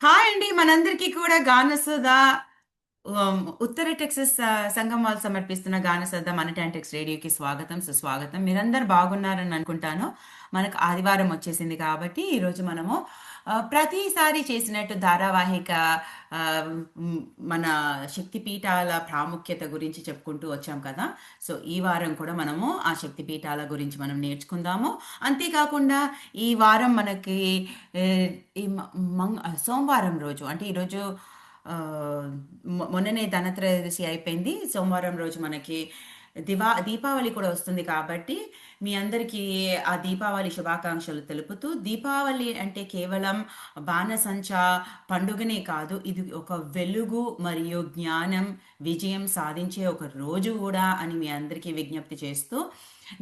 Hi అండి మనందరికీ కూడా గానసుధ ఉత్తర టెక్సస్ సంఘం వాళ్ళు సమర్పిస్తున్న గానసుధ మన టెక్స్ రేడియోకి స్వాగతం సుస్వాగతం. మీరందరు బాగున్నారని అనుకుంటాను. మనకు ఆదివారం వచ్చేసింది కాబట్టి ఈరోజు మనము ప్రతిసారి చేసినట్టు ధారావాహిక ఆ, మ్, మన శక్తిపీఠాల ప్రాముఖ్యత గురించి చెప్పుకుంటూ వచ్చాం కదా. సో ఈ వారం కూడా మనము ఆ శక్తిపీఠాల గురించి మనం నేర్చుకుందాము. అంతేకాకుండా ఈ వారం మనకి ఏ, ఈ సోమవారం రోజు అంటే ఈరోజు ఆ, మొన్ననే ధనత్రయోదశి అయిపోయింది. సోమవారం రోజు మనకి దీపావళి కూడా వస్తుంది కాబట్టి మీ అందరికీ ఆ దీపావళి శుభాకాంక్షలు తెలుపుతూ, దీపావళి అంటే కేవలం బాణసంచ పండుగనే కాదు, ఇది ఒక వెలుగు మరియు జ్ఞానం విజయం సాధించే ఒక రోజు కూడా అని మీ అందరికీ విజ్ఞప్తి చేస్తూ,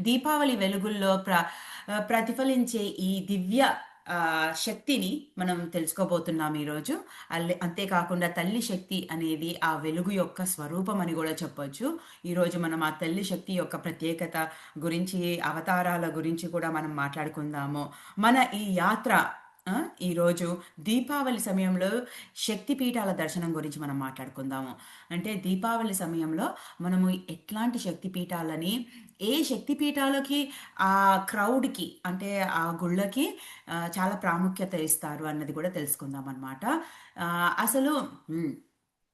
దీపావళి వెలుగుల్లో ప్రతిఫలించే ఈ దివ్య శక్తిని మనం తెలుసుకోబోతున్నాం ఈరోజు. అంతేకాకుండా తల్లి శక్తి అనేది ఆ వెలుగు యొక్క స్వరూపం అని కూడా చెప్పొచ్చు. ఈరోజు మనం ఆ తల్లి శక్తి యొక్క ప్రత్యేకత గురించి, అవతారాల గురించి కూడా మనం మాట్లాడుకుందాము. మన ఈ యాత్ర ఈరోజు దీపావళి సమయంలో శక్తిపీఠాల దర్శనం గురించి మనం మాట్లాడుకుందాము. అంటే దీపావళి సమయంలో మనము ఎట్లాంటి శక్తిపీఠాలని, ఏ శక్తిపీఠాలకి ఆ క్రౌడ్కి అంటే ఆ గుళ్ళకి చాలా ప్రాముఖ్యత ఇస్తారు అన్నది కూడా తెలుసుకుందాం అనమాట. అసలు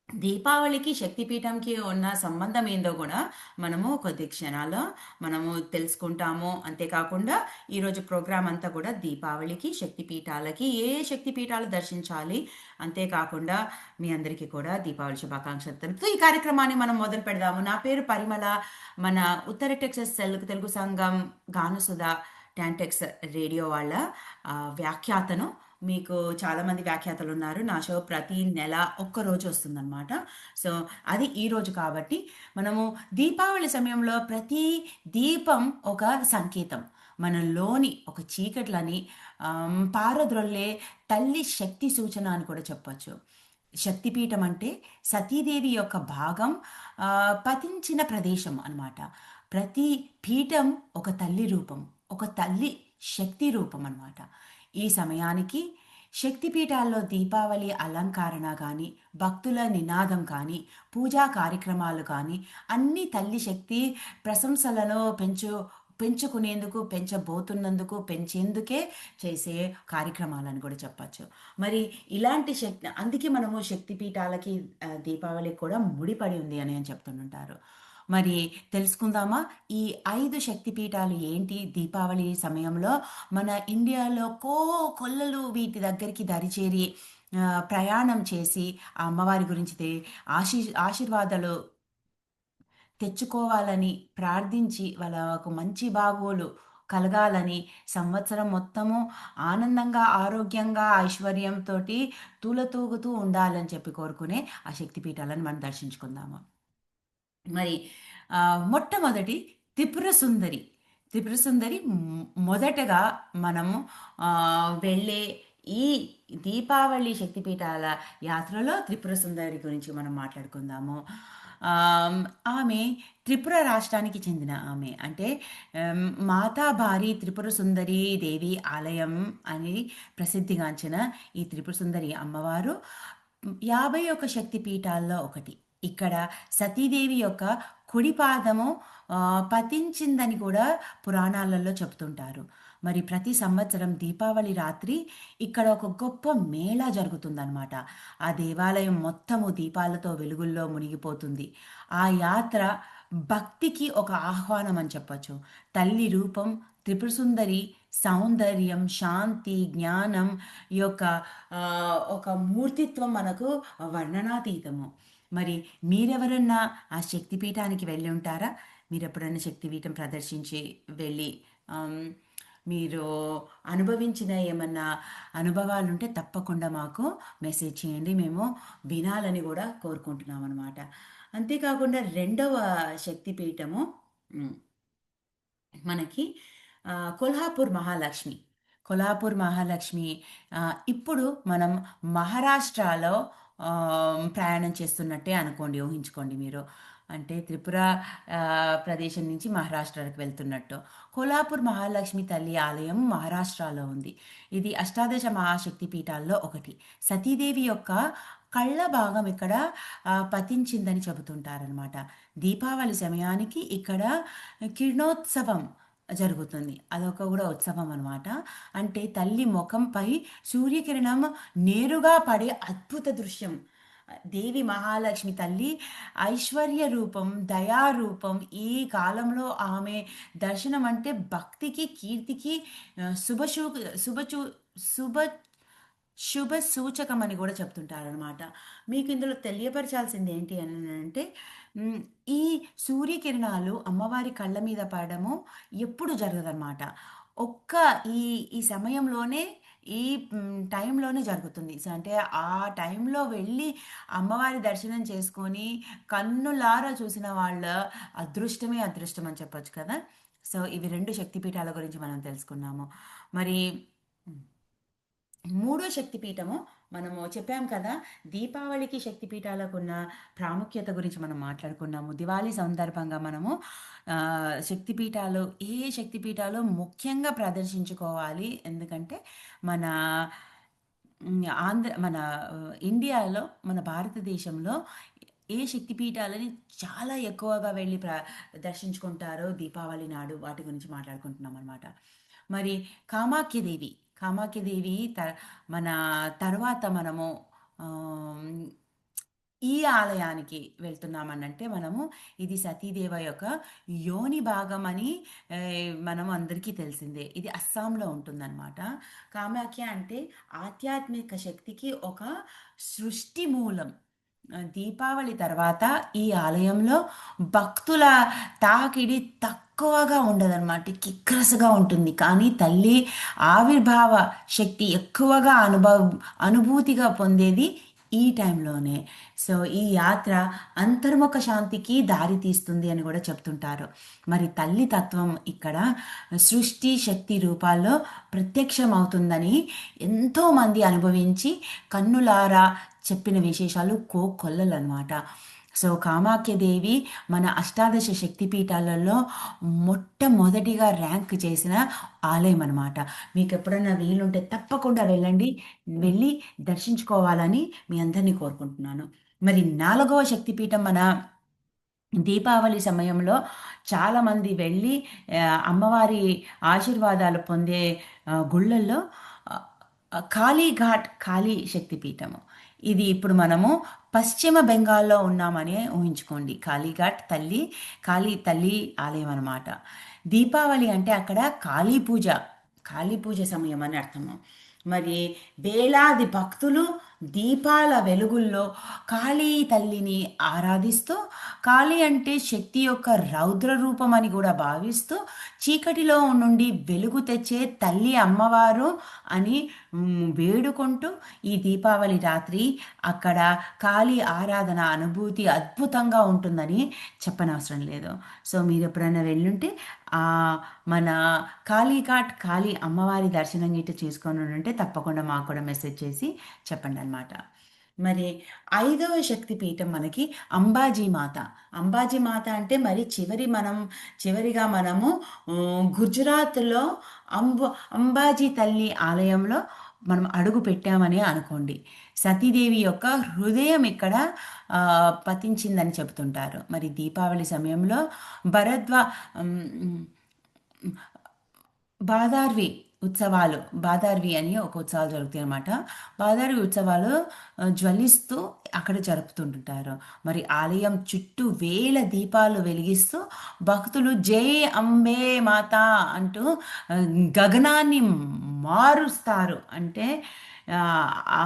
దీపావళికి శక్తిపీఠంకి ఉన్న సంబంధం ఏందో కూడా మనము కొద్ది క్షణాల్లో మనము తెలుసుకుంటాము. అంతేకాకుండా ఈరోజు ప్రోగ్రాం అంతా కూడా దీపావళికి శక్తిపీఠాలకి ఏ శక్తిపీఠాలు దర్శించాలి, అంతేకాకుండా మీ అందరికీ కూడా దీపావళి శుభాకాంక్షలు తెలుపుతూ ఈ కార్యక్రమాన్ని మనం మొదలు పెడదాము. నా పేరు పరిమళ. మన ఉత్తర టెక్సస్ తెలుగు సంఘం గానసుధ ట్యాంటెక్స్ రేడియో వాళ్ళ వ్యాఖ్యాతను. మీకు చాలామంది వ్యాఖ్యాతలు ఉన్నారు. నా షో ప్రతి నెల ఒక్కరోజు వస్తుందన్నమాట. సో అది ఈరోజు కాబట్టి మనము దీపావళి సమయంలో ప్రతి దీపం ఒక సంకేతం, మనలోని ఒక చీకట్లని పారద్రోల్లే తల్లి శక్తి సూచన అని కూడా చెప్పచ్చు. శక్తిపీఠం అంటే సతీదేవి యొక్క భాగం, పతించిన ప్రదేశం అన్నమాట. ప్రతి పీఠం ఒక తల్లి రూపం, ఒక తల్లి శక్తి రూపం అన్నమాట. ఈ సమయానికి శక్తిపీఠాల్లో దీపావళి అలంకరణ కానీ, భక్తుల నినాదం కానీ, పూజా కార్యక్రమాలు కానీ అన్ని తల్లి శక్తి ప్రశంసలను పెంచుకునేందుకు, పెంచబోతున్నందుకు, పెంచేందుకే చేసే కార్యక్రమాలని కూడా చెప్పచ్చు. మరి ఇలాంటి శక్తి, అందుకే మనము శక్తిపీఠాలకి దీపావళి కూడా ముడిపడి ఉంది అని చెప్తుంటారు. మరి తెలుసుకుందామా ఈ 5 శక్తిపీఠాలు ఏంటి? దీపావళి సమయంలో మన ఇండియాలో కొల్లలు వీటి దగ్గరికి దరిచేరి ప్రయాణం చేసి ఆ అమ్మవారి గురించి ఆశీర్వాదాలు తెచ్చుకోవాలని ప్రార్థించి వాళ్ళకు మంచి బాగోలు కలగాలని, సంవత్సరం మొత్తము ఆనందంగా, ఆరోగ్యంగా, ఐశ్వర్యంతో తూలతూగుతూ ఉండాలని చెప్పి కోరుకునే ఆ శక్తిపీఠాలను మనం దర్శించుకుందాము. మరి మొట్టమొదటి త్రిపుర సుందరి. త్రిపుర సుందరి మొదటగా మనము వెళ్ళే ఈ దీపావళి శక్తిపీఠాల యాత్రలో త్రిపుర సుందరి గురించి మనం మాట్లాడుకుందాము. ఆమె త్రిపుర రాష్ట్రానికి చెందిన ఆమె. అంటే మాతాబారి త్రిపుర సుందరి దేవి ఆలయం అని ప్రసిద్ధిగాంచిన ఈ త్రిపుర సుందరి అమ్మవారు 51 శక్తిపీఠాల్లో ఒకటి. ఇక్కడ సతీదేవి యొక్క కుడి పాదము పతించిందని కూడా పురాణాలలో చెప్తుంటారు. మరి ప్రతి సంవత్సరం దీపావళి రాత్రి ఇక్కడ ఒక గొప్ప మేళా జరుగుతుందన్నమాట. ఆ దేవాలయం మొత్తము దీపాలతో వెలుగుల్లో మునిగిపోతుంది. ఆ యాత్ర భక్తికి ఒక ఆహ్వానం అని చెప్పొచ్చు. తల్లి రూపం, త్రిపుర సుందరి సౌందర్యం, శాంతి, జ్ఞానం యొక్క ఒక మూర్తిత్వం మనకు వర్ణనాతీతము. మరి మీరెవరన్నా ఆ శక్తిపీఠానికి వెళ్ళి ఉంటారా? మీరెప్పుడన్నా శక్తిపీఠం ప్రదర్శించి వెళ్ళి మీరు అనుభవించిన ఏమన్నా అనుభవాలుంటే తప్పకుండా మాకు మెసేజ్ చేయండి. మేము వినాలని కూడా కోరుకుంటున్నాం అనమాట. అంతేకాకుండా రెండవ శక్తిపీఠము మనకి కొల్హాపూర్ మహాలక్ష్మి. కొల్హాపూర్ మహాలక్ష్మి ఇప్పుడు మనం మహారాష్ట్రలో ప్రయాణం చేస్తున్నట్టే అనుకోండి, ఊహించుకోండి మీరు. అంటే త్రిపుర ప్రదేశం నుంచి మహారాష్ట్రకి వెళ్తున్నట్టు. కొల్హాపూర్ మహాలక్ష్మి తల్లి ఆలయం మహారాష్ట్రలో ఉంది. ఇది అష్టాదశ మహాశక్తి పీఠాల్లో ఒకటి. సతీదేవి యొక్క కళ్ళ భాగం ఇక్కడ పతించిందని చెబుతుంటారనమాట. దీపావళి సమయానికి ఇక్కడ కిరణోత్సవం జరుగుతుంది. అదొక కూడా ఉత్సవం అనమాట. అంటే తల్లి ముఖంపై సూర్యకిరణం నేరుగా పడే అద్భుత దృశ్యం. దేవి మహాలక్ష్మి తల్లి ఐశ్వర్య రూపం, దయారూపం. ఈ కాలంలో ఆమె దర్శనం అంటే భక్తికి, కీర్తికి శుభశూ శుభచూ శుభ శుభ సూచకం అని కూడా చెప్తుంటారనమాట. మీకు ఇందులో తెలియపరచాల్సింది ఏంటి అని అంటే, ఈ సూర్యకిరణాలు అమ్మవారి కళ్ళ మీద పడడము ఎప్పుడు జరగదనమాట. ఒక్క ఈ ఈ సమయంలోనే, ఈ టైంలోనే జరుగుతుంది. సో అంటే ఆ టైంలో వెళ్ళి అమ్మవారి దర్శనం చేసుకొని కన్నులారా చూసిన వాళ్ళ అదృష్టమే అదృష్టం అని చెప్పొచ్చు కదా. సో ఇవి 2 శక్తిపీఠాల గురించి మనం తెలుసుకున్నాము. మరి మూడో శక్తిపీఠము మనము చెప్పాం కదా. దీపావళికి శక్తిపీఠాలకు ఉన్న ప్రాముఖ్యత గురించి మనం మాట్లాడుకున్నాము. దివాళీ సందర్భంగా మనము శక్తిపీఠాలు, ఏ శక్తిపీఠాలు ముఖ్యంగా ప్రదర్శించుకోవాలి. ఎందుకంటే మన మన ఇండియాలో, మన భారతదేశంలో ఏ శక్తిపీఠాలని చాలా ఎక్కువగా వెళ్ళి దర్శించుకుంటారో దీపావళి నాడు, వాటి గురించి మాట్లాడుకుంటున్నాం అనమాట. మరి కామాఖ్యదేవి, కామాఖ్యదేవి మన తర్వాత మనము ఈ ఆలయానికి వెళ్తున్నామనంటే మనము ఇది సతీదేవ యొక్క యోని భాగం అని మనం అందరికీ తెలిసిందే. ఇది అస్సాంలో ఉంటుందన్నమాట. కామాఖ్య అంటే ఆధ్యాత్మిక శక్తికి ఒక సృష్టి మూలం. దీపావళి తర్వాత ఈ ఆలయంలో భక్తుల తాకిడి తక్కువగా ఉండదన్నమాట, కిక్రసగా ఉంటుంది. కానీ తల్లి ఆవిర్భావ శక్తి ఎక్కువగా అనుభూతిగా పొందేది ఈ టైంలోనే. సో ఈ యాత్ర అంతర్ముఖ శాంతికి దారి తీస్తుంది అని కూడా చెప్తుంటారు. మరి తల్లి తత్వం ఇక్కడ సృష్టి శక్తి రూపాల్లో ప్రత్యక్షమవుతుందని ఎంతోమంది అనుభవించి కన్నులారా చెప్పిన విశేషాలు కోకొల్లలన్నమాట. సో కామాఖ్యదేవి మన అష్టాదశ శక్తిపీఠాలలో మొట్టమొదటిగా ర్యాంక్ చేసిన ఆలయం అనమాట. మీకు ఎప్పుడైనా వీలుంటే తప్పకుండా వెళ్ళి దర్శించుకోవాలని మీ అందరినీ కోరుకుంటున్నాను. మరి 4వ శక్తిపీఠం మన దీపావళి సమయంలో చాలామంది వెళ్ళి అమ్మవారి ఆశీర్వాదాలు పొందే గుళ్ళల్లో కాళీఘాట్ కాళీ శక్తిపీఠము. ఇది ఇప్పుడు మనము పశ్చిమ బెంగాల్లో ఉన్నామని ఊహించుకోండి. కాళీఘాట్ కాళీ తల్లి ఆలయం అనమాట. దీపావళి అంటే అక్కడ కాళీ పూజ సమయం అని అర్థము. మరి వేలాది భక్తులు దీపాల వెలుగుల్లో కాళీ తల్లిని ఆరాధిస్తూ, కాళీ అంటే శక్తి యొక్క రౌద్ర రూపం అని కూడా భావిస్తూ, చీకటిలో నుండి వెలుగు తెచ్చే తల్లి అమ్మవారు అని వేడుకుంటూ ఈ దీపావళి రాత్రి అక్కడ కాళీ ఆరాధన అనుభూతి అద్భుతంగా ఉంటుందని చెప్పనవసరం లేదు. సో మీరు ఎప్పుడైనా వెళ్ళుంటే మన కాళీఘాట్ కాళీ అమ్మవారి దర్శనం గిట్ట చేసుకొని ఉంటే తప్పకుండా మాకు కూడా మెసేజ్ చేసి చెప్పండి అనమాట. మరి 5వ శక్తిపీఠం మనకి అంబాజీ మాత. అంబాజీ మాత అంటే మరి చివరిగా మనము గుజరాత్లో అంబాజీ తల్లి ఆలయంలో మనం అడుగు పెట్టామని అనుకోండి. సతీదేవి యొక్క హృదయం ఇక్కడ పతించిందని చెప్తుంటారు. మరి దీపావళి సమయంలో భరద్వా హ్మ్. బాదార్వి ఉత్సవాలు, బాదార్వి అని ఒక ఉత్సవాలు జరుగుతాయి అన్నమాట. బాదార్వి ఉత్సవాలు జ్వలిస్తూ అక్కడ జరుపుతుంటారు. మరి ఆలయం చుట్టూ వేల దీపాలు వెలిగిస్తూ భక్తులు జై అంబే మాత అంటూ ఆ, గగనాన్ని మారుస్తారు. అంటే ఆ ఆ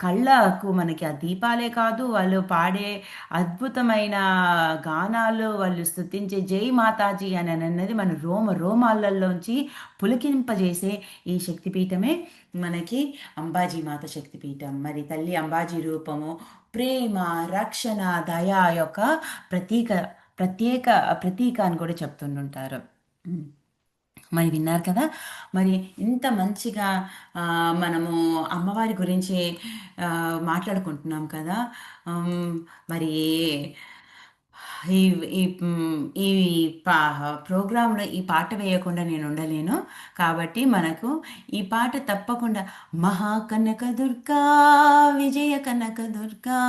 కళ్ళకు మనకి ఆ దీపాలే కాదు, వాళ్ళు పాడే అద్భుతమైన గానాలు, వాళ్ళు స్తుతించే జై మాతాజీ అని అన్నది మన రోమ రోమాలలోంచి పులకింపజేసే ఈ శక్తిపీఠమే మనకి అంబాజీ మాత శక్తిపీఠం. మరి తల్లి అంబాజీ రూపము ప్రేమ, రక్షణ, దయ యొక్క ప్రతీక ప్రత్యేక ప్రతీక అని కూడా చెప్తుంటుంటారు. మరి విన్నారు కదా! మరి ఇంత మంచిగా మనము అమ్మవారి గురించి మాట్లాడుకుంటున్నాం కదా! మరి ఈ ఈ ఈ పా ప్రోగ్రాంలో ఈ పాట వేయకుండా నేను ఉండలేను. కాబట్టి మనకు ఈ పాట తప్పకుండా మహాకనక దుర్గా విజయ కనక దుర్గా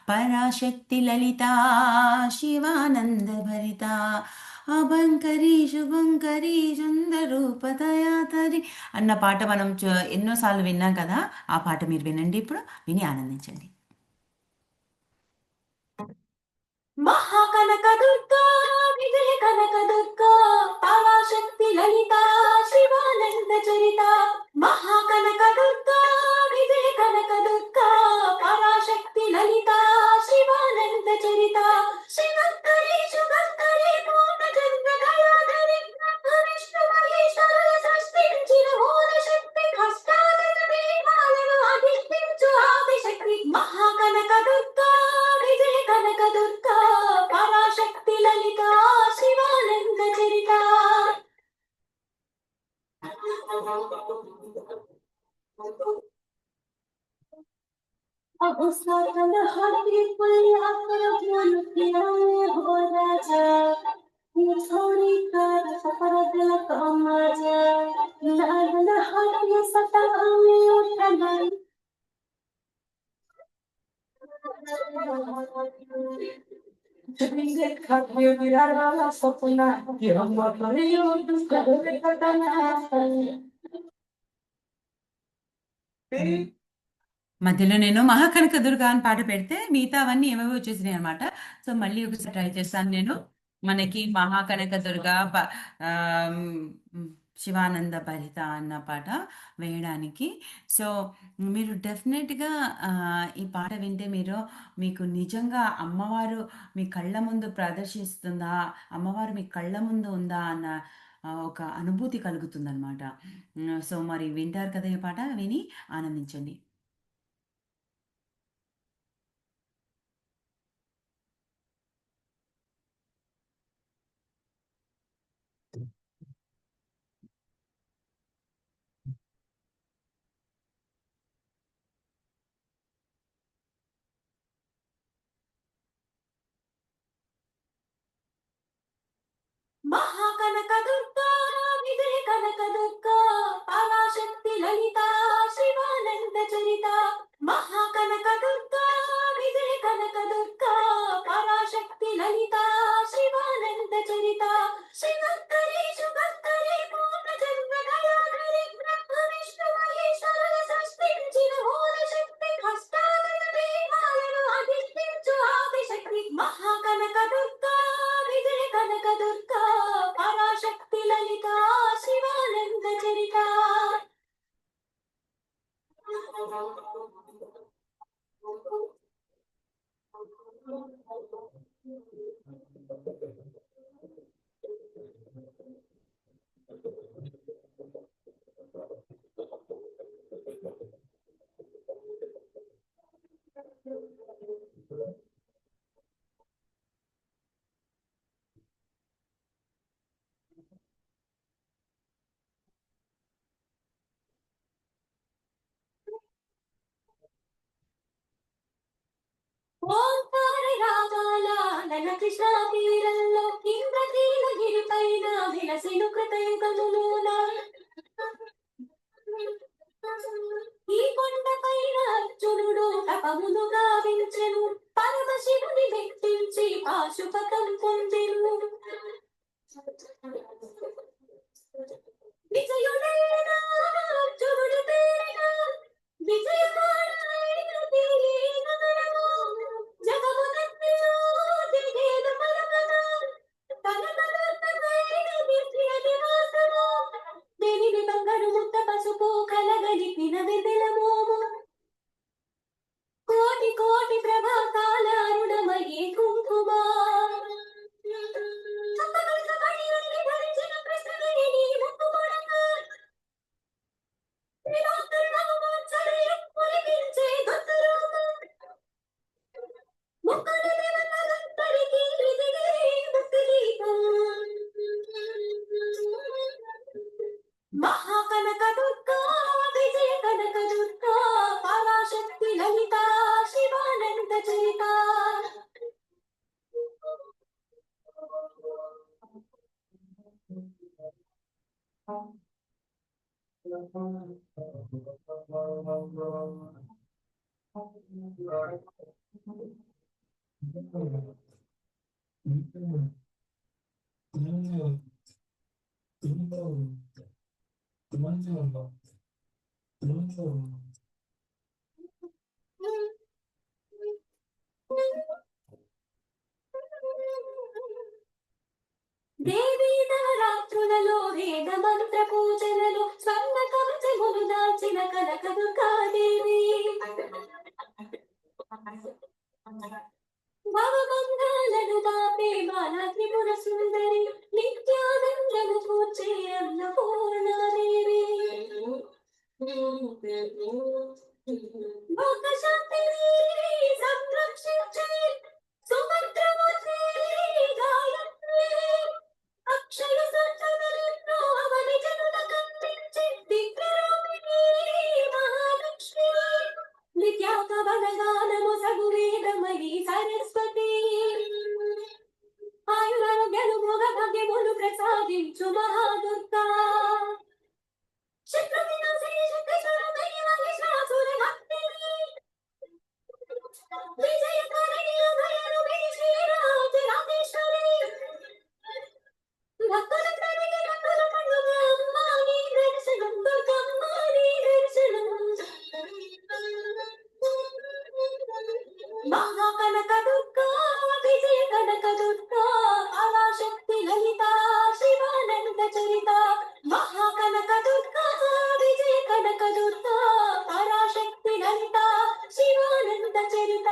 పరాశక్తి లలిత శివానంద భరిత అభంకరి శుభంకరి సుందరూపదయాతరి అన్న పాట మనం ఎన్నోసార్లు విన్నాం కదా! ఆ పాట మీరు వినండి ఇప్పుడు. విని ఆనందించండి. మహాకనక దుర్గా విజయ కనక దుర్గా పరాశక్తి లలిత శివానంద చరిత మహాకనక దుర్గా విజయ కనక దుర్గా పరాశక్తి లలిత శివానంద చరిత శివంకరి శుభంకరి పూర్ణ చంద్ర కళాధరి బ్రహ్మ విష్ణు మహేశ్వరుల సృష్టించిన మూల శక్తి కష్టాలను దీపాలను అధిష్ఠించు ఆదిశక్తి మహాకనక దుర్గా విజయ కనక దుర్గా పరాశక్తి లలిత శివానంద చరిత अवसर हरि पुल्या प्रभुन किराए हो राजा छोड़ी कर सफर दिल कमाजा लाल हरि सता में उठना Jadinya kami biara sapuna yang makariyo duskare katana మధ్యలో నేను మహాకనక దుర్గా అని పాట పెడితే మిగతావన్నీ ఏవేవో వచ్చేసినాయి అనమాట. సో మళ్ళీ ఒకసారి ట్రై చేస్తాను నేను. మనకి మహాకనక దుర్గా ఆమ్, శివానంద భరిత అన్న పాట వేయడానికి. సో మీరు డెఫినెట్గా ఈ పాట వింటే మీకు నిజంగా అమ్మవారు మీ కళ్ళ ముందు ప్రదర్శిస్తుందా, అమ్మవారు మీ కళ్ళ ముందు ఉందా అన్న ఒక అనుభూతి కలుగుతుందన్నమాట. సో మరి వింటారు కదా ఈ పాట, విని ఆనందించండి. మహాకనక దుర్గా విజయ కనక దుర్గా పరాశక్తి లలిత శివానంద చరిత మహాకనక దుర్గా విజయ కనక దుర్గా పరాశక్తి లలిత శివానంద చరిత శివంకరి శుభంకరి పూర్ణ చంద్ర కళాధరి బ్రహ్మ విష్ణు మహేశ్వరుల సృష్టించిన మూల శక్తి కష్టాలను దీపాలను అధిష్ఠించు ఆదిశక్తి మహాకనక దుర్గా విజయ కనక దుర్గా పరాశక్తి లలిత శివానంద చరిత ఓంకార రాగాల నల కృష్ణా తీరంలో ఇంద్రకీలగిరి పైన విలసిను కృతయుగములోన దేవీ నవరాత్రులలో వేద మంత్ర పూజలలో స్వర్ణ కవచములు దాల్చిన కనకదుర్గాదేవి భవబంధాలను దాపే బాల త్రిపుర సుందరి నిత్యానందము కూర్చే అన్నపూర్ణాదేవి భోగశాంతిని సంరక్షించే సుభద్రమూర్తి గాయత్రి అక్షయ సంతనలను అవని జనుల కందించి దివ్యరూపిణి మహాలక్ష్మి విద్యాకవనగానము సగు వేదమయీ సరస్వతి ఆయురారోగ్యాలు భోగ భాగ్యములు ప్రసాదించు మహాదుర్గా శత్రు వినాశిని శక్తిస్వరూపిణి మహిషాసుర భక్తిని విజయకారిణి అభయరూపిణి శ్రీరాజరాజేశ్వరి భక్తులందరికీ భక్తుల పండుగ అమ్మా నీ దర్శనం దుర్గమ్మ నీ దర్శనం మహాకనక దుర్గా విజయ కనక దుర్గా పరాశక్తి లలిత శివానంద చరిత మహాకనక దుర్గా విజయ కనక దుర్గా పరాశక్తి లలిత శివానంద చరిత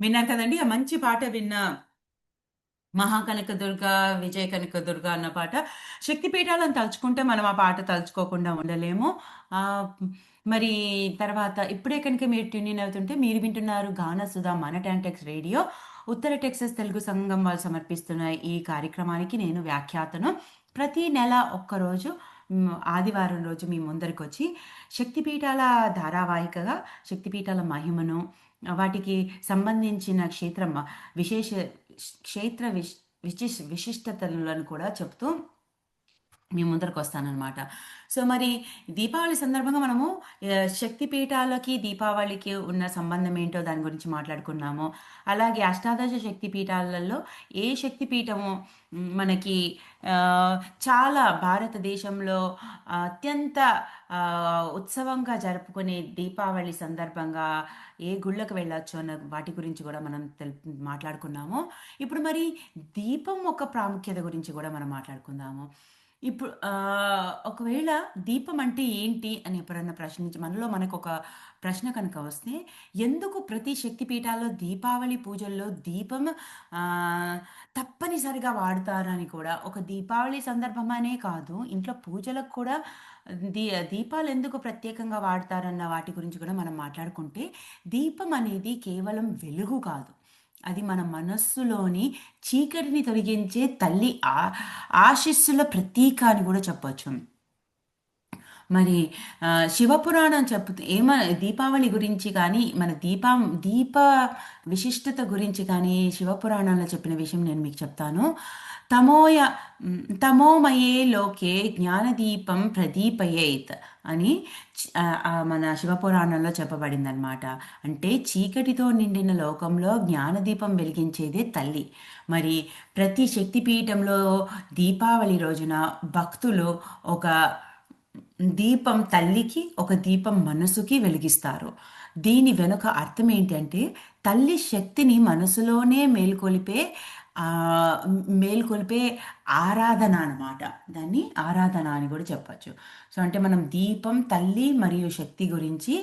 విన్నారు కదండి ఆ మంచి పాట విన్న మహాకనకదుర్గ విజయ కనకదుర్గ అన్న పాట శక్తిపీఠాలను తలుచుకుంటే మనం ఆ పాట తలుచుకోకుండా ఉండలేము ఆ, మరి తర్వాత ఇప్పుడే కనుక మీరు ట్యూన్ ఇన్ అవుతుంటే మీరు వింటున్నారు గాన సుధా మన టాంటెక్స్ రేడియో ఉత్తర టెక్సస్ తెలుగు సంఘం వాళ్ళు సమర్పిస్తున్న ఈ కార్యక్రమానికి నేను వ్యాఖ్యాతను ప్రతి నెల ఒక్కరోజు ఆదివారం రోజు మీ ముందరికి వచ్చి శక్తిపీఠాల ధారావాహికగా శక్తిపీఠాల మహిమను వాటికి సంబంధించిన విశేష క్షేత్ర విశిష్టతలను కూడా చెప్తూ మీ ముందరకు వస్తానన్నమాట. సో, మరి దీపావళి సందర్భంగా మనము శక్తిపీఠాలకి, దీపావళికి ఉన్న సంబంధం ఏంటో దాని గురించి మాట్లాడుకున్నాము. అలాగే అష్టాదశ శక్తిపీఠాలలో ఏ శక్తిపీఠము మనకి చాలా భారతదేశంలో అత్యంత ఉత్సవంగా జరుపుకునే దీపావళి సందర్భంగా ఏ గుళ్ళకు వెళ్ళొచ్చు అన్న వాటి గురించి కూడా మనం మాట్లాడుకున్నాము. ఇప్పుడు మరి దీపం ఒక ప్రాముఖ్యత గురించి కూడా మనం మాట్లాడుకుందాము. ఇప్పుడు ఒకవేళ దీపం అంటే ఏంటి అని ఎప్పుడన్నా మనలో మనకొక ప్రశ్న కనుక వస్తే, ఎందుకు ప్రతి శక్తిపీఠాల్లో దీపావళి పూజల్లో దీపం తప్పనిసరిగా వాడతారని కూడా, ఒక దీపావళి సందర్భమనే కాదు, ఇంట్లో పూజలకు కూడా దీ దీపాలు ఎందుకు ప్రత్యేకంగా వాడతారన్న వాటి గురించి కూడా మనం మాట్లాడుకుంటే, దీపం అనేది కేవలం వెలుగు కాదు. అది మన మనస్సులోని చీకటిని తొలగించే తల్లి ఆశీస్సుల ప్రతీక అని కూడా చెప్పొచ్చు. మరి శివపురాణం చెప్తూ దీపావళి గురించి కానీ, మన దీప విశిష్టత గురించి కానీ శివపురాణంలో చెప్పిన విషయం నేను మీకు చెప్తాను. తమోయ తమోమయే లోకే జ్ఞానదీపం ప్రదీపయేత్ అని మన శివపురాణంలో చెప్పబడిందనమాట. అంటే చీకటితో నిండిన లోకంలో జ్ఞానదీపం వెలిగించేదే తల్లి. మరి ప్రతి శక్తిపీఠంలో దీపావళి రోజున భక్తులు ఒక దీపం తల్లికి, ఒక దీపం మనసుకి వెలిగిస్తారు. దీని వెనుక అర్థం ఏంటంటే, తల్లి శక్తిని మనసులోనే మేల్కొలిపే ఆరాధన అనమాట. దాన్ని ఆరాధన అని కూడా చెప్పచ్చు. సో అంటే మనం దీపం, తల్లి మరియు శక్తి గురించి,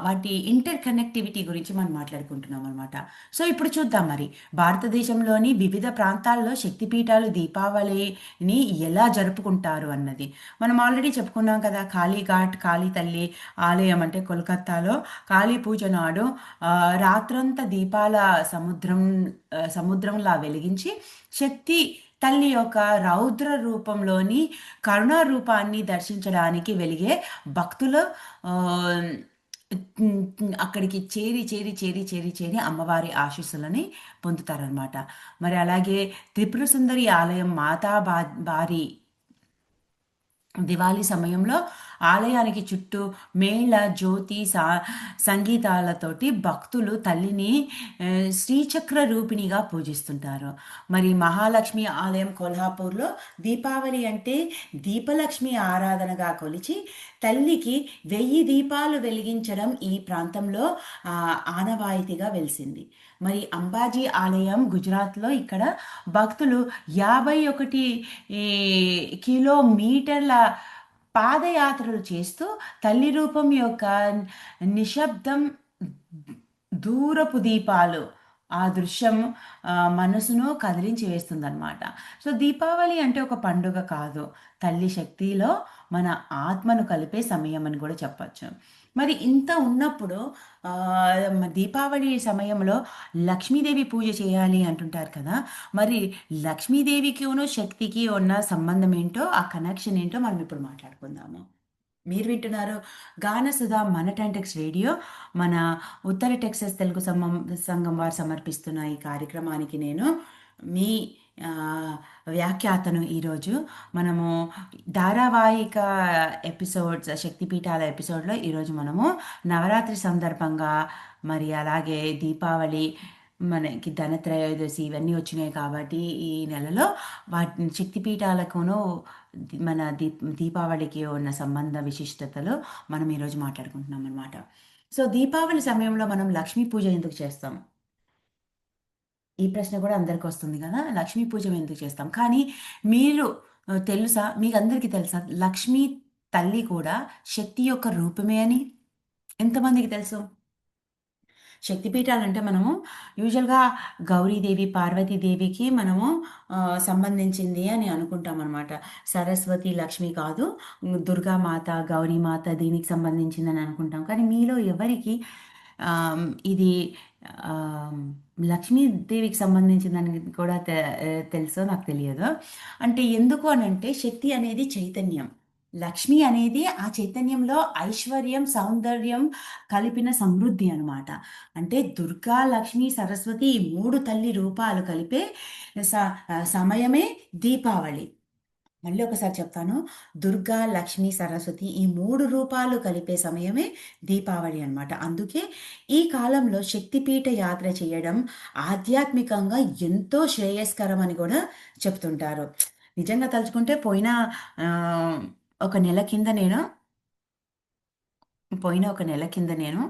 వాటి ఇంటర్ కనెక్టివిటీ గురించి మనం మాట్లాడుకుంటున్నాం అనమాట. సో ఇప్పుడు చూద్దాం మరి భారతదేశంలోని వివిధ ప్రాంతాల్లో శక్తిపీఠాలు దీపావళిని ఎలా జరుపుకుంటారు అన్నది. మనం ఆల్రెడీ చెప్పుకున్నాం కదా, కాళీఘాట్ కాళీ తల్లి ఆలయం అంటే కోల్కత్తాలో కాళీ పూజ నాడు రాత్రంతా దీపాల సముద్రంలా వెలిగించి శక్తి తల్లి యొక్క రౌద్ర రూపంలోని కరుణా రూపాన్ని దర్శించడానికి వెలిగే భక్తులు అక్కడికి చేరి అమ్మవారి ఆశీస్సులని పొందుతారనమాట. మరి అలాగే త్రిపుర సుందరి ఆలయం మాతా బారి దివాళీ సమయంలో ఆలయానికి చుట్టూ మేళ జ్యోతి సంగీతాలతోటి భక్తులు తల్లిని శ్రీచక్ర రూపిణిగా పూజిస్తుంటారు. మరి మహాలక్ష్మి ఆలయం కొల్హాపూర్లో దీపావళి అంటే దీపలక్ష్మి ఆరాధనగా కొలిచి తల్లికి 1000 దీపాలు వెలిగించడం ఈ ప్రాంతంలో ఆనవాయితీగా వెలిసింది. మరి అంబాజీ ఆలయం గుజరాత్లో, ఇక్కడ భక్తులు 51 కిలోమీటర్ల పాదయాత్రలు చేస్తూ తల్లి రూపం యొక్క నిశ్శబ్దం, దూరపు దీపాలు ఆ దృశ్యం మనసును కదిలించి వేస్తుందన్నమాట. సో దీపావళి అంటే ఒక పండుగ కాదు, తల్లి శక్తిలో మన ఆత్మను కలిపే సమయం అని కూడా చెప్పచ్చు. మరి ఇంత ఉన్నప్పుడు దీపావళి సమయంలో లక్ష్మీదేవి పూజ చేయాలి అంటుంటారు కదా. మరి లక్ష్మీదేవికి శక్తికి ఉన్న సంబంధం ఏంటో, ఆ కనెక్షన్ ఏంటో మనం ఇప్పుడు మాట్లాడుకుందాము. మీరు వింటున్నారు గానసుధా మన టెక్స్ రేడియో. మన ఉత్తర టెక్సస్ తెలుగు సంఘం వారు సమర్పిస్తున్న ఈ కార్యక్రమానికి నేను మీ వ్యాఖ్యాతను. ఈరోజు మనము ధారావాహిక ఎపిసోడ్స్, శక్తిపీఠాల ఎపిసోడ్లో ఈరోజు మనము నవరాత్రి సందర్భంగా, మరి అలాగే దీపావళి, మనకి ధనత్రయోదశి ఇవన్నీ వచ్చినాయి కాబట్టి ఈ నెలలో వాటి శక్తిపీఠాలకును మన దీపావళికి ఉన్న సంబంధ విశిష్టతలు మనం ఈరోజు మాట్లాడుకుంటున్నాం అనమాట. సో దీపావళి సమయంలో మనం లక్ష్మీ పూజ ఎందుకు చేస్తాం? ఈ ప్రశ్న కూడా అందరికి వస్తుంది కదా, లక్ష్మీ పూజ ఎందుకు చేస్తాం? కానీ మీరు తెలుసా, మీకు అందరికీ తెలుసా లక్ష్మీ తల్లి కూడా శక్తి యొక్క రూపమే అని? ఎంతమందికి తెలుసు? శక్తిపీఠాలంటే మనము యూజువల్గా గౌరీదేవి, పార్వతీదేవికి మనము సంబంధించింది అని అనుకుంటాం అనమాట. సరస్వతి, లక్ష్మి కాదు, దుర్గామాత, గౌరీమాత దీనికి సంబంధించిందని అనుకుంటాం. కానీ మీలో ఎవరికి ఇది లక్ష్మీదేవికి సంబంధించిందని కూడా తెలుసో నాకు తెలియదు. అంటే ఎందుకు అని అంటే, శక్తి అనేది చైతన్యం, లక్ష్మి అనేది ఆ చైతన్యంలో ఐశ్వర్యం, సౌందర్యం కలిపిన సమృద్ధి అనమాట. అంటే దుర్గా, లక్ష్మి, సరస్వతి ఈ 3 తల్లి రూపాలు కలిపే సమయమే దీపావళి. మళ్ళీ ఒకసారి చెప్తాను, దుర్గా, లక్ష్మి, సరస్వతి ఈ 3 రూపాలు కలిపే సమయమే దీపావళి అనమాట. అందుకే ఈ కాలంలో శక్తిపీఠ యాత్ర చేయడం ఆధ్యాత్మికంగా ఎంతో శ్రేయస్కరం అని కూడా చెప్తుంటారు. నిజంగా తలుచుకుంటే పోయిన ఒక నెల కింద నేను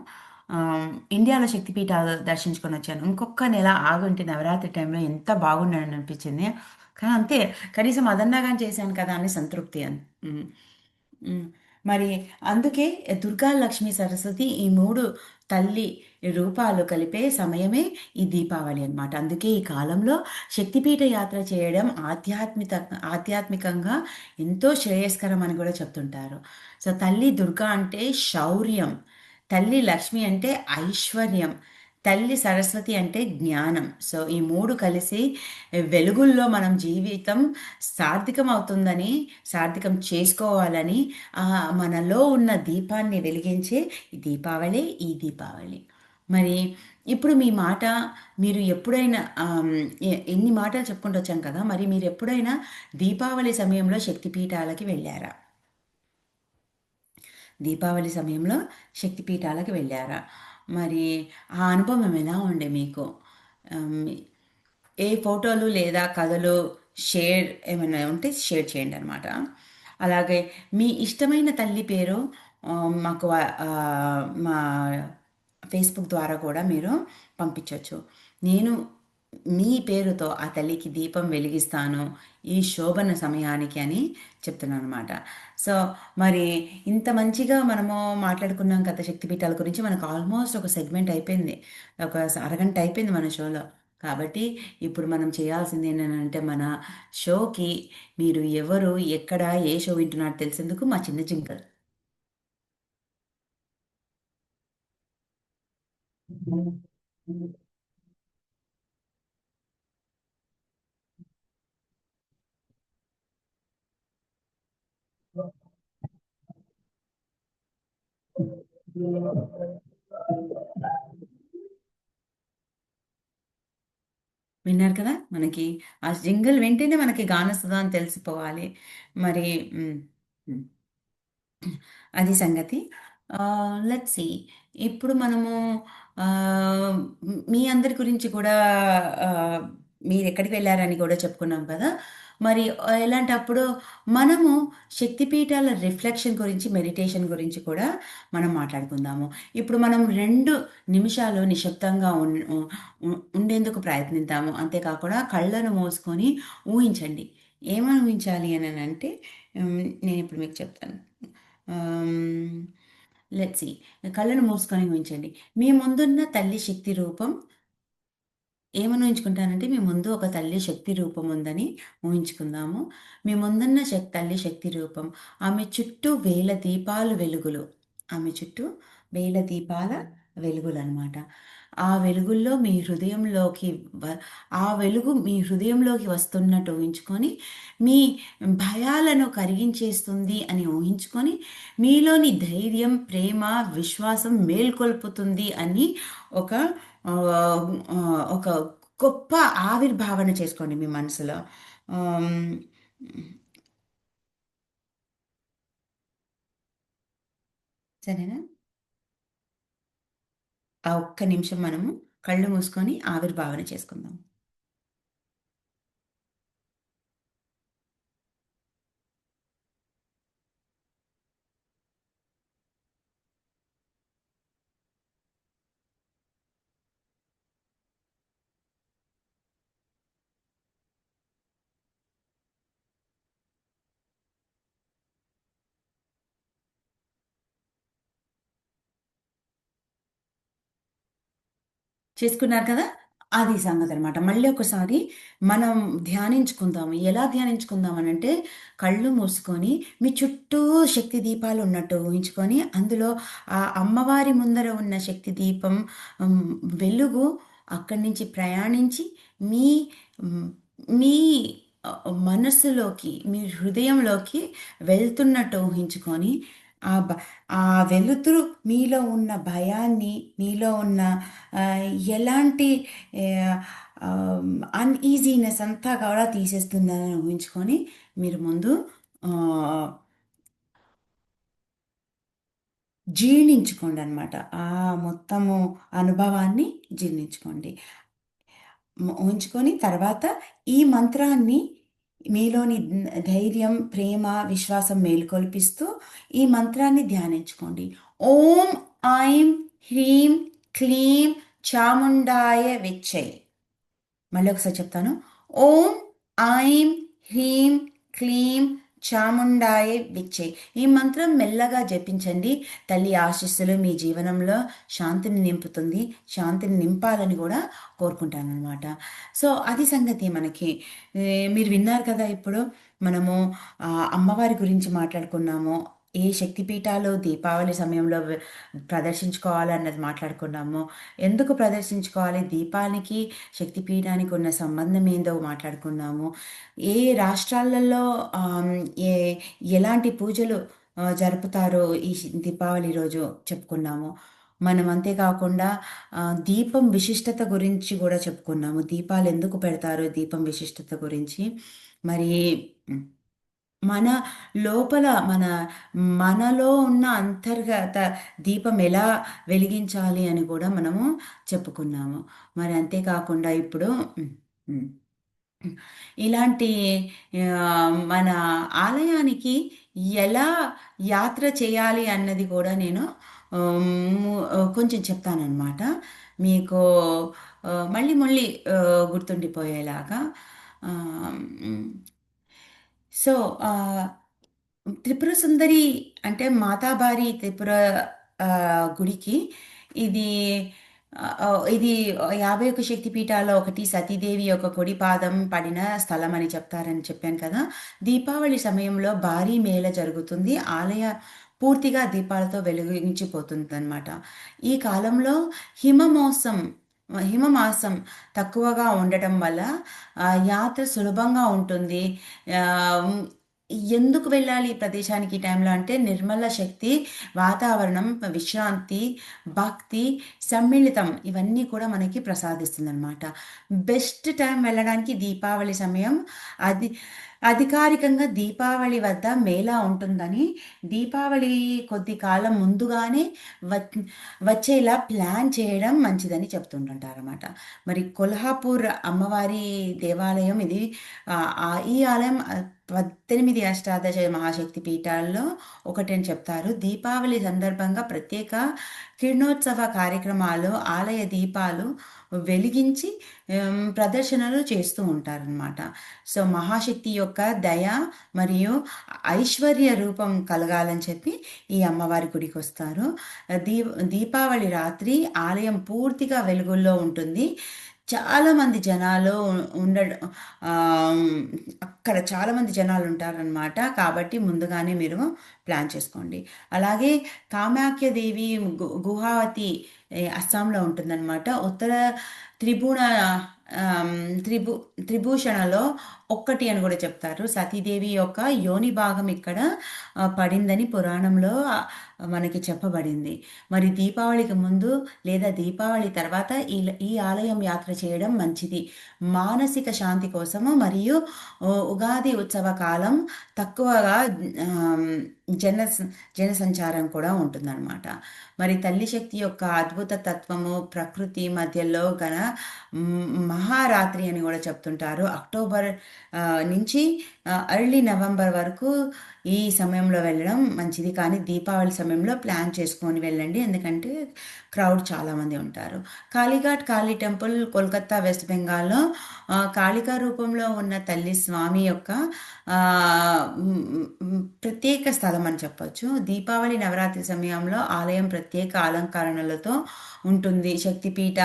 ఇండియాలో శక్తిపీఠాలు దర్శించుకొని వచ్చాను. ఇంకొక నెల ఆగుంటే నవరాత్రి టైంలో ఎంత బాగుండని అనిపించింది. కానీ అంతే, కనీసం అదన్నా కానీ చేశాను కదా అని సంతృప్తి అని. మరి అందుకే దుర్గా, లక్ష్మి, సరస్వతి ఈ 3 తల్లి రూపాలు కలిపే సమయమే ఈ దీపావళి అన్నమాట. అందుకే ఈ కాలంలో శక్తిపీఠ యాత్ర చేయడం ఆధ్యాత్మికంగా ఎంతో శ్రేయస్కరం అని కూడా చెప్తుంటారు. సో, తల్లి దుర్గా అంటే శౌర్యం, తల్లి లక్ష్మి అంటే ఐశ్వర్యం, తల్లి సరస్వతి అంటే జ్ఞానం. సో, ఈ 3 కలిసి వెలుగుల్లో మనం జీవితం సార్థకం అవుతుందని, సార్థకం చేసుకోవాలని మనలో ఉన్న దీపాన్ని వెలిగించే ఈ దీపావళి, ఈ దీపావళి. మరి ఇప్పుడు మీ మాట మీరు ఎప్పుడైనా ఎన్ని మాటలు చెప్పుకుంటూ వచ్చాం కదా! మరి మీరు ఎప్పుడైనా దీపావళి సమయంలో శక్తిపీఠాలకి వెళ్ళారా? దీపావళి సమయంలో శక్తిపీఠాలకు వెళ్ళారా? మరి ఆ అనుభవం ఎలా ఉండే మీకు? ఆహ్, ఏ ఫోటోలు లేదా కథలు ఏమైనా ఉంటే షేర్ చేయండనమాట. అలాగే మీ ఇష్టమైన తల్లి పేరు మా ఫేస్‌బుక్ ద్వారా కూడా మీరు పంపించొచ్చు. నేను మీ పేరుతో ఆ తల్లికి దీపం వెలిగిస్తాను ఈ శోభన సమయానికి అని చెప్తున్నాననమాట. సో, మరి ఇంత మంచిగా మనము మాట్లాడుకున్నాం కదా శక్తిపీఠాల గురించి. మనకు ఆల్మోస్ట్ ఒక సెగ్మెంట్ అయిపోయింది. అరగంట అయిపోయింది మన షోలో. కాబట్టి ఇప్పుడు మనం చేయాల్సింది ఏంటనంటే మన షోకి మీరు ఎవరు, ఎక్కడ, ఏ షో వింటున్నారో తెలిసేందుకు మా చిన్న జింగల్. విన్నారు కదా! మనకి ఆ జింగిల్ వింటేనే మనకి గానసుధ అని తెలిసిపోవాలి. మరి హ్మ్. హ్మ్. అది సంగతి. Let's see. ఇప్పుడు మనము ఆహ్, మీ అందరి గురించి కూడా ఆహ్, మీరెక్కడికి వెళ్లారని కూడా చెప్పుకున్నాం కదా! మరి ఇలాంటప్పుడు మనము శక్తిపీఠాల రిఫ్లెక్షన్ గురించి, మెడిటేషన్ గురించి కూడా మనం మాట్లాడుకుందాము. ఇప్పుడు మనం 2 నిమిషాలు నిశ్శబ్దంగా ఉండేందుకు ప్రయత్నిద్దాము. అంతేకాకుండా కళ్ళను మూసుకొని ఊహించండి. ఏమని ఊహించాలి అననంటే నేనిప్పుడు మీకు చెప్తాను. ఆహ్, లెట్స్ సీ. కళ్ళను మూసుకొని ఊహించండి. మీ ముందున్న తల్లి శక్తి రూపం ఏమని ఊహించుకుంటానంటే, మీ ముందు ఒక తల్లి శక్తి రూపం ఉందని ఊహించుకుందాము. మీ ముందున్న తల్లి శక్తి రూపం. ఆమె చుట్టూ వేల దీపాలు వెలుగులు. ఆమె చుట్టూ వేల దీపాల వెలుగులనమాట. ఆ వెలుగుల్లో మీ హృదయంలోకి వ ఆ వెలుగు మీ హృదయంలోకి వస్తున్నట్టు ఊహించుకొని, మీ భయాలను కరిగించేస్తుంది అని ఊహించుకొని, మీలోని ధైర్యం, ప్రేమ, విశ్వాసం మేల్కొల్పుతుంది అని ఒక ఒక గొప్ప ఆవిర్భావన చేసుకోండి మీ మనసులో. ఆహ్, సరేనా? ఆ ఒక్క నిమిషం మనము కళ్ళు మూసుకొని ఆవిర్భావన చేసుకుందాం. చేసుకున్నారు కదా! అది సంగతనమాట. మళ్ళీ ఒకసారి మనం ధ్యానించుకుందాము. ఎలా ధ్యానించుకుందాం అనంటే, కళ్ళు మూసుకొని మీ చుట్టూ శక్తి దీపాలున్నట్టు ఊహించుకొని, అందులో ఆ అమ్మవారి ముందర ఉన్న శక్తి దీపం హ్మ్, వెలుగు అక్కడి నుంచి ప్రయాణించి మీ హ్మ్, మీ మనస్సులోకి, మీ హృదయంలోకి వెళ్తున్నట్టు ఊహించుకొని, ఆ బ ఆ వెలుతురు మీలో ఉన్న భయాన్ని, మీలో ఉన్న ఆహ్, ఎలాంటి ఆహ్, అన్‌ఈజీనెస్ అంతా కూడా తీసేస్తుందని ఊహించుకొని మీరు ముందు ఆహ్, జీర్ణించుకోండనమాట. ఆ మొత్తము అనుభవాన్ని జీర్ణించుకోండి. ఊహించుకొని తర్వాత ఈ మంత్రాన్ని మీలోని ధైర్యం, ప్రేమ, విశ్వాసం మేలుకొల్పిస్తూ ఈ మంత్రాన్ని ధ్యానించుకోండి. ఓం ఐం హ్రీం క్లీం చాముండాయ విచ్చై. మళ్ళీ ఒకసారి చెప్తాను. ఓం ఐం హ్రీం క్లీం చాముండాయే విచ్చే. ఈ మంత్రం మెల్లగా జపించండి. తల్లి ఆశీస్సులు మీ జీవనంలో శాంతిని నింపుతుంది. శాంతిని నింపాలని కూడా కోరుకుంటానన్నమాట. సో అది సంగతి మనకి. మీరు విన్నారు కదా ఇప్పుడు మనము అమ్మవారి గురించి మాట్లాడుకున్నాము. ఏ శక్తిపీఠాలు దీపావళి సమయంలో ప్రదర్శించుకోవాలన్నది మాట్లాడుకున్నాము. ఎందుకు ప్రదర్శించుకోవాలి, దీపానికి శక్తిపీఠానికి ఉన్న సంబంధం ఏందో మాట్లాడుకున్నాము. ఏ రాష్ట్రాలలో ఆమ్, ఏ ఎలాంటి పూజలు జరుపుతారో ఈ దీపావళి రోజు చెప్పుకున్నాము. మనం అంతేకాకుండా దీపం విశిష్టత గురించి కూడా చెప్పుకున్నాము. దీపాలు ఎందుకు పెడతారు, దీపం విశిష్టత గురించి. మరి మన లోపల మనలో ఉన్న అంతర్గత దీపం ఎలా వెలిగించాలి అని కూడా మనము చెప్పుకున్నాము. మరి అంతేకాకుండా ఇప్పుడు ఉమ్, ఇలాంటి మన ఆలయానికి ఎలా యాత్ర చేయాలి అన్నది కూడా నేను కొంచెం చెప్తానన్నమాట మీకు, మళ్ళీ మళ్ళీ గుర్తుండిపోయేలాగా. ఆ, మ్, సో త్రిపుర సుందరి అంటే మాతాబారి త్రిపుర ఆ, గుడికి ఇది ఇది 51 శక్తి పీఠాల్లో ఒకటి. సతీదేవి యొక్క కుడి పాదం పడిన స్థలం అని చెప్తారని చెప్పాను కదా. దీపావళి సమయంలో భారీ మేళ జరుగుతుంది. ఆలయ పూర్తిగా దీపాలతో వెలిగించిపోతుంది అనమాట. ఈ కాలంలో హిమమోసం హిమమాసం తక్కువగా ఉండటం వల్ల యాత్ర సులభంగా ఉంటుంది. ఆ, ఎందుకు వెళ్ళాలి ఈ ప్రదేశానికి ఈ టైంలో అంటే నిర్మల శక్తి, వాతావరణం, విశ్రాంతి, భక్తి సమ్మిళితం ఇవన్నీ కూడా మనకి ప్రసాదిస్తుంది అనమాట. బెస్ట్ టైం వెళ్ళడానికి దీపావళి సమయం. అది అధికారికంగా దీపావళి వద్ద మేళా ఉంటుందని దీపావళి కొద్ది కాలం ముందుగానే వచ్చేలా ప్లాన్ చేయడం మంచిదని చెప్తుంటుంటారన్నమాట. మరి కొల్హాపూర్ అమ్మవారి దేవాలయం ఇది. ఈ ఆలయం 18 అష్టాదశ మహాశక్తి పీఠాల్లో ఒకటి అని చెప్తారు. దీపావళి సందర్భంగా ప్రత్యేక కిరణోత్సవ కార్యక్రమాలు, ఆలయ దీపాలు వెలిగించి ప్రదర్శనలు చేస్తూ ఉంటారనమాట. సో మహాశక్తి యొక్క దయ మరియు ఐశ్వర్య రూపం కలగాలని చెప్పి ఈ అమ్మవారి గుడికి వస్తారు. దీపావళి రాత్రి ఆలయం పూర్తిగా వెలుగుల్లో ఉంటుంది. చాలామంది జనాలు ఉండడం, అక్కడ చాలామంది జనాలు ఉంటారనమాట. కాబట్టి ముందుగానే మీరు ప్లాన్ చేసుకోండి. అలాగే కామాఖ్య దేవి గుహావతి అస్సాంలో ఉంటుందన్నమాట. ఉత్తర త్రిభువన త్రిభు త్రిభూషణలో ఒక్కటి అని కూడా చెప్తారు. సతీదేవి యొక్క యోని భాగం ఇక్కడ పడిందని పురాణంలో మనకి చెప్పబడింది. మరి దీపావళికి ముందు లేదా దీపావళి తర్వాత ఈ ఆలయం యాత్ర చేయడం మంచిది. మానసిక శాంతి కోసము మరియు ఉగాది ఉత్సవ కాలం తక్కువగా జన జనసంచారం కూడా ఉంటుందన్నమాట. మరి తల్లి శక్తి యొక్క అద్భుత తత్వము ప్రకృతి మధ్యలో గన మహారాత్రి అని కూడా చెప్తుంటారు. అక్టోబర్ నుంచి ఎర్లీ నవంబర్ వరకు ఈ సమయంలో వెళ్ళడం మంచిది. కానీ దీపావళి సమయంలో ప్లాన్ చేసుకొని వెళ్ళండి, ఎందుకంటే క్రౌడ్ చాలామంది ఉంటారు. కాళీఘాట్ కాళీ టెంపుల్ కోల్కతా వెస్ట్ బెంగాల్లో కాళికా రూపంలో ఉన్న తల్లి స్వామి యొక్క ప్రత్యేక స్థలం అని చెప్పొచ్చు. దీపావళి నవరాత్రి సమయంలో ఆలయం ప్రత్యేక అలంకరణలతో ఉంటుంది. శక్తిపీఠ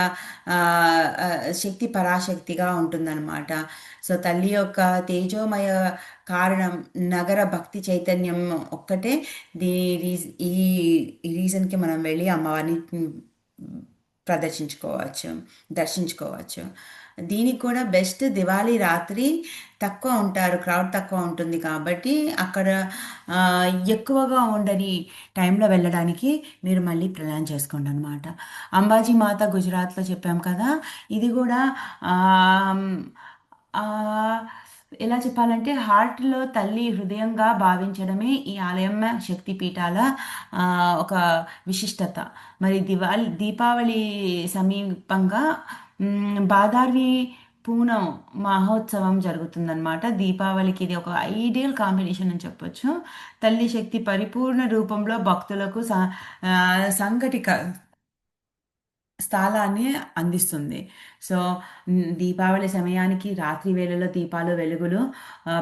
శక్తి పరాశక్తిగా ఉంటుందన్నమాట. సో తల్లి యొక్క తేజోమయ కారణం నగర భక్తి చైతన్యం ఒక్కటే. ఈ రీజన్కి మనం వెళ్ళి అమ్మవారిని దర్శించుకోవచ్చు. దీనికి కూడా బెస్ట్ దివాళీ రాత్రి తక్కువ ఉంటారు, క్రౌడ్ తక్కువ ఉంటుంది కాబట్టి అక్కడ ఎక్కువగా ఉండని టైంలో వెళ్ళడానికి మీరు మళ్ళీ ప్లాన్ చేసుకోండి అనమాట. అంబాజీ మాత గుజరాత్లో చెప్పాం కదా. ఇది కూడా ఎలా చెప్పాలంటే హార్ట్లో తల్లి హృదయంగా భావించడమే ఈ ఆలయం శక్తి పీఠాల ఒక విశిష్టత. మరి దీపావళి సమీపంగా బాదార్వి పూనం మహోత్సవం జరుగుతుందన్నమాట. దీపావళికి ఇది ఒక ఐడియల్ కాంబినేషన్ అని చెప్పొచ్చు. తల్లి శక్తి పరిపూర్ణ రూపంలో భక్తులకు సంఘటిక స్థాలాన్ని అందిస్తుంది. సో, దీపావళి సమయానికి రాత్రి వేళలో దీపాలు వెలుగులు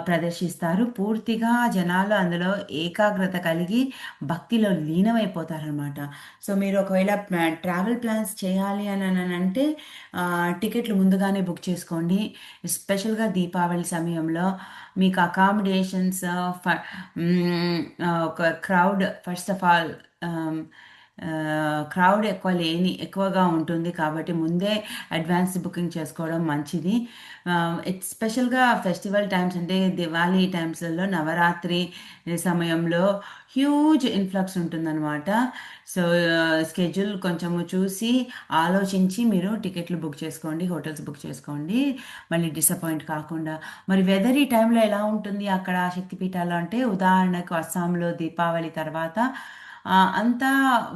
ప్రదర్శిస్తారు. పూర్తిగా జనాలు అందులో ఏకాగ్రత కలిగి భక్తిలో లీనమైపోతారనమాట. సో, మీరు ఒకవేళ ట్రావెల్ ప్లాన్స్ చేయాలి అననంటే టికెట్లు ముందుగానే బుక్ చేసుకోండి. ఎస్పెషల్‌గా దీపావళి సమయంలో మీకు అకామిడేషన్స్ ఒక క్రౌడ్ ఫస్ట్ ఆఫ్ ఆల్ ఆహ్, క్రౌడ్ ఎక్కువగా ఉంటుంది కాబట్టి ముందే అడ్వాన్స్ బుకింగ్ చేసుకోవడం మంచిది. స్పెషల్‌గా ఫెస్టివల్ టైమ్స్ అంటే దివాళీ టైమ్స్‌లో నవరాత్రి సమయంలో హ్యూజ్ ఇన్‌ఫ్లక్స్ ఉంటుందనమాట. సో, స్కెడ్యూల్ కొంచెము చూసి, ఆలోచించి మీరు టికెట్లు బుక్ చేసుకోండి. హోటల్స్ బుక్ చేసుకోండి. మళ్ళీ డిసప్పాయింట్ కాకుండా. మరి వెదర్ ఈ టైంలో ఎలా ఉంటుంది అక్కడ శక్తిపీఠాల్లో అంటే ఉదాహరణకు అస్సాంలో దీపావళి తర్వాత అంతా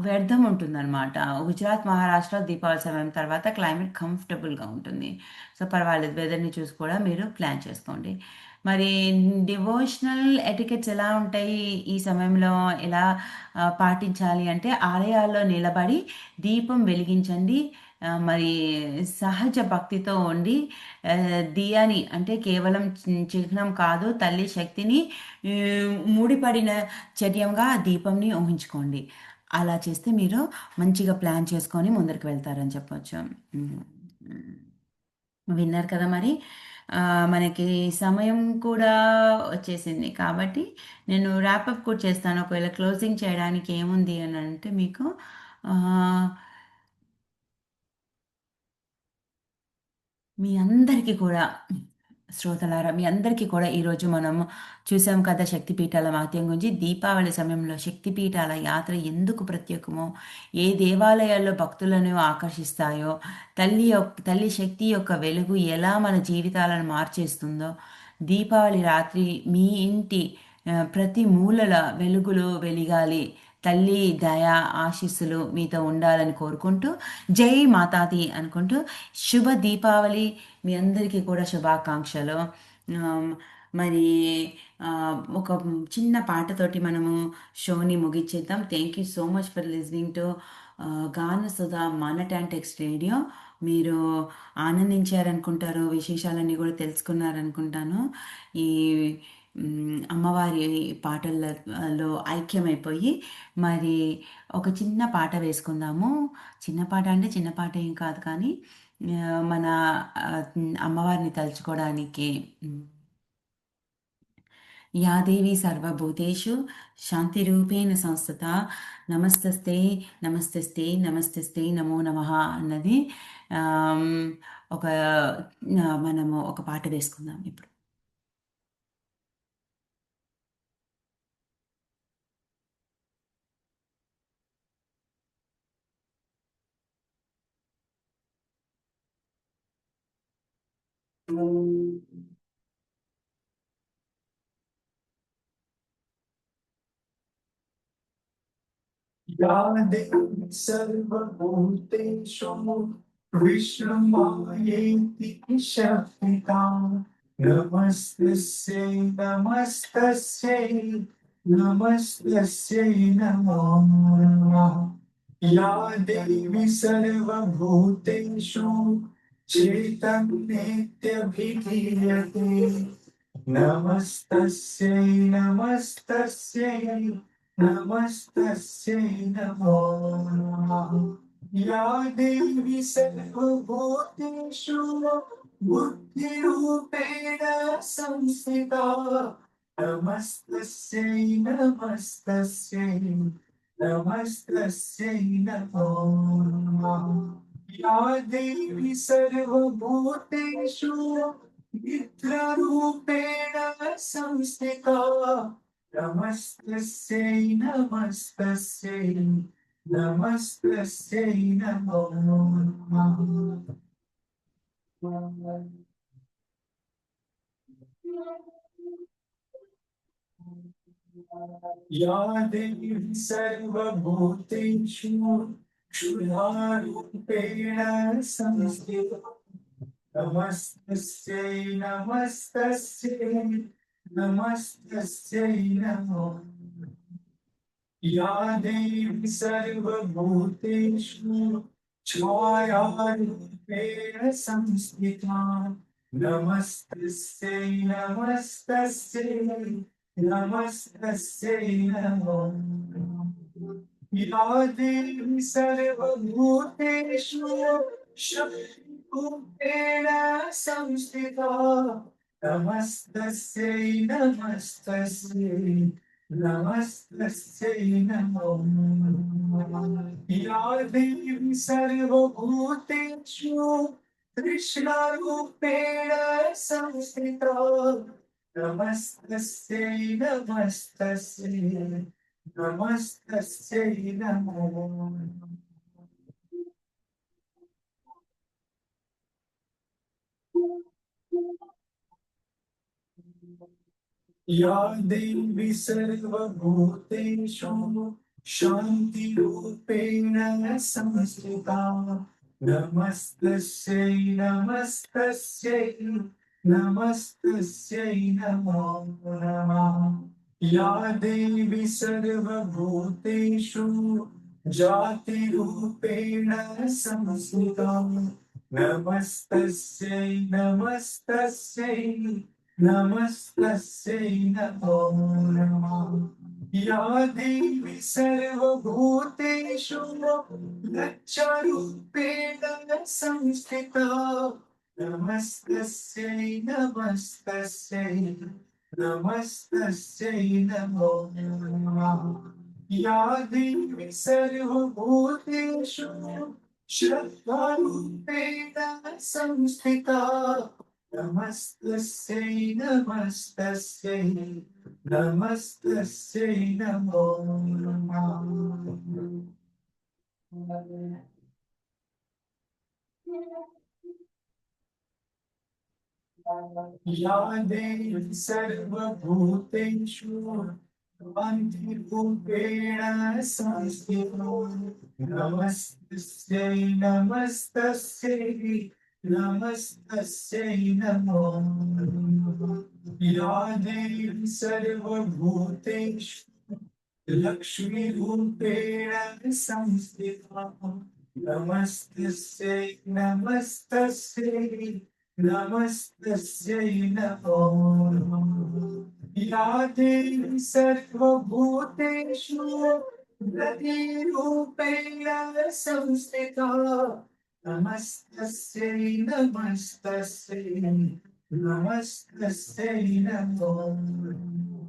వ్యర్థం ఉంటుందన్నమాట. గుజరాత్, మహారాష్ట్ర దీపావళి సమయం తర్వాత క్లైమేట్ కంఫర్టబుల్‌గా ఉంటుంది. సో, పర్వాలేదు వెదర్‌ని చూసి కూడా మీరు ప్లాన్ చేసుకోండి. మరి డివోషనల్ ఎటికెట్స్ ఎలా ఉంటాయి? ఈ సమయంలో ఎలా పాటించాలి అంటే ఆలయాల్లో నిలబడి దీపం వెలిగించండి. మరి సహజ భక్తితో ఉండి దియాని అంటే కేవలం చిహ్నం కాదు తల్లి శక్తిని ముడిపడిన చర్యంగా ఆ దీపంని ఊహించుకోండి. అలా చేస్తే మీరు మంచిగా ప్లాన్ చేసుకొని ముందరికి వెళ్తారని చెప్పొచ్చు. హ్మ్. విన్నారు కదా మరి. మనకి సమయం కూడా వచ్చేసింది. కాబట్టి నేను ర్యాపప్ కూడా చేస్తాను. ఒకవేళ క్లోజింగ్ చేయడానికి ఏముంది అనంటే మీకు ఆహ్ మీ అందరికీ కూడా శ్రోతలారా మీ అందరికీ కూడా ఈరోజు మనము చూసాం కదా శక్తిపీఠాల మహత్యం గురించి. దీపావళి సమయంలో శక్తిపీఠాల యాత్ర ఎందుకు ప్రత్యేకమో, ఏ దేవాలయాల్లో భక్తులను ఆకర్షిస్తాయో, తల్లి శక్తి యొక్క వెలుగు ఎలా మన జీవితాలను మార్చేస్తుందో, దీపావళి రాత్రి మీ ఇంటి ప్రతి మూలల వెలుగులు వెలిగాలి. తల్లి దయ, ఆశీస్సులు మీతో ఉండాలని కోరుకుంటూ, జై మాతాది అనుకుంటూ, శుభ దీపావళి మీ అందరికీ కూడా శుభాకాంక్షలు. ఆమ్, మరి ఒక చిన్న పాటతోటి మనము షోని ముగించేద్దాం. Thank you so much for listening to Gana Sudha మన టెక్స్ట్ రేడియో. మీరు ఆనందించారనుకుంటారు, విశేషాలన్నీ కూడా తెలుసుకున్నారనుకుంటాను. ఈ అమ్మవారి పాటలలో ఐక్యమైపోయి మరి ఒక చిన్న పాట వేసుకుందాము. చిన్న పాట అంటే చిన్న పాట ఏం కాదు కానీ మన అమ్మవారిని తలుచుకోవడానికి యా దేవి సర్వభూతేషు శాంతిరూపేణ సంస్థిత నమస్తస్తే నమస్తస్తే నమస్తస్తే నమో నమః అన్నది ఆమ్, ఒక మనము ఒక పాట వేసుకుందాం ఇప్పుడు. या देवी सर्वभूतेषु विश्वमायेति शक्तिता नमस्तस्यै नमस्तस्यै नमस्तस्यै नमो नमः या देवी सर्वभूतेषु चैतन्येत्यभिधीयते नमस्तस्यै नमस्तस्यै नमस्तस्यै नमो नमः या देवी सर्वभूतेषु बुद्धिरूपेण संस्थिता नमस्तस्यै नमस्तस्यै नमस्तस्यै नमो नमः या देवी सर्वभूतेषु निद्रारूपेण संस्थिता नमस्तस्यै नमस्तस्यै नमस्तस्यै नमो नमः या देवी सर्वभूतेषु क्षुधारूपेण संस्थिता नमस्तस्यै नमस्तस्यै नमस्तस्यै नमो या देवी सर्वभूतेषु छायारूपेण संस्थिता नमस्तस्यै नमस्तस्यै नमस्तस्यै नमो नमः। या देवी सर्वभूतेषु शक्तिरूपेण संस्थिता नमस्तस्यै नमस्तस्यै नमस्तस्यै नमो नमः। या देवी सर्वभूतेषु कृष्णरूपेण संस्थिता नमस्तस्यै नमस्तस्यै नमस्तस्यै नमो नमः। या देवी सर्वभूतेषु शान्तिरूपेण संस्थिता नमस्तस्यै नमस्तस्यै नमस्तस्यै नमो नमः। या देवी सर्वभूतेषु जातिरूपेण संस्थिता नमस्तस्यै नमस्तस्यै नमस्तस्यै नमो नमः। या देवी सर्वभूतेषु लज्जारूपेण संस्थिता नमस्तस्यै नमस्तस्यै नमस्तस्यै नमो नमः। या देवी सर्वभूतेषु श्रद्धारूपेण संस्थिता नमस्तस्यै नमस्तस्यै नमस्तस्यै नमो नमः। या देवी सर्वभूतेषु शान्तिरूपेण संस्थितो नमस्तस्यै नमस्तस्यै नमस्तस्यै नमो नमः। या देवी सर्वभूतेषु लक्ष्मीरूपेण संस्थिता नमस्तस्यै नमस्तस्यै नमस्तस्यै नमो नमः। या देवी सर्वभूतेषु प्रतिरूपेण संस्थिता नमस्तस्यै नमस्तस्यै नमस्तस्यै नमो नमः।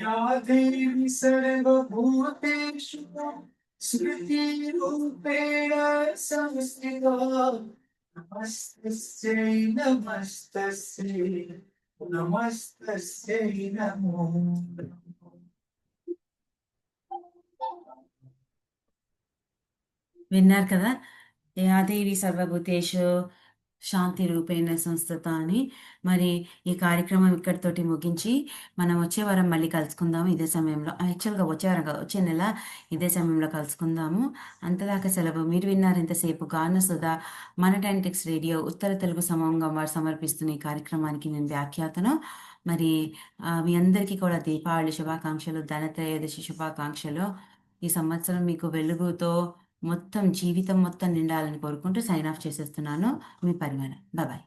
या देवी सर्वभूतेषु स्मृतिरूपेण संस्थिता नमस्तस्यै नमस्तस्यै नमस्तस्यै नमो नमः। విన్నారు కదా? యాదేవి సర్వభూతేషు శాంతి రూపేణ సంస్థత అని. మరి ఈ కార్యక్రమం ఇక్కడితోటి ముగించి మనం వచ్చే వారం మళ్ళీ కలుసుకుందాము ఇదే సమయంలో. యాక్చువల్గా వచ్చే వారం కాదు, వచ్చే నెల ఇదే సమయంలో కలుసుకుందాము. అంతదాకా సెలవు. మీరు విన్నారు ఇంతసేపు గానసుధ మన టెక్స్ రేడియో ఉత్తర తెలుగు సమూహంగా వారు సమర్పిస్తున్న ఈ కార్యక్రమానికి నేను వ్యాఖ్యాతను. మరి మీ అందరికీ కూడా దీపావళి శుభాకాంక్షలు, ధనత్రయోదశి శుభాకాంక్షలు. ఈ సంవత్సరం మీకు వెలుగుతో మొత్తం జీవితం మొత్తం నిండాలని కోరుకుంటూ సైన్ ఆఫ్ చేసేస్తున్నాను. మీ పరిమాణం. బాయ్.